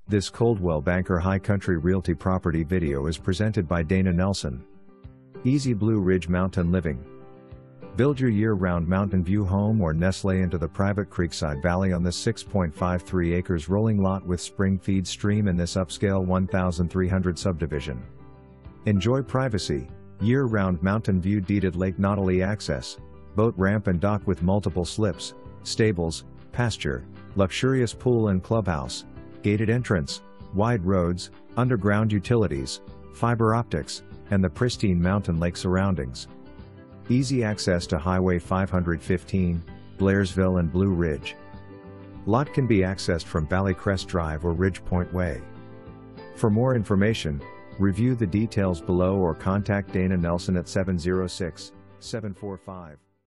This Coldwell Banker High Country Realty property video is presented by Dana Nelson. Easy Blue Ridge Mountain Living. Build your year-round mountain view home or nestle into the private creekside valley on this 6.53 acres rolling lot with spring feed stream in this upscale 1,300 subdivision. Enjoy privacy, year-round mountain view, deeded lake Nottely access, boat ramp and dock with multiple slips, stables, pasture, luxurious pool and clubhouse, gated entrance, wide roads, underground utilities, fiber optics, and the pristine mountain lake surroundings. Easy access to Highway 515, Blairsville and Blue Ridge. Lot can be accessed from Valley Crest Drive or Ridge Pointe Way. For more information, review the details below or contact Dana Nelson at 706-745.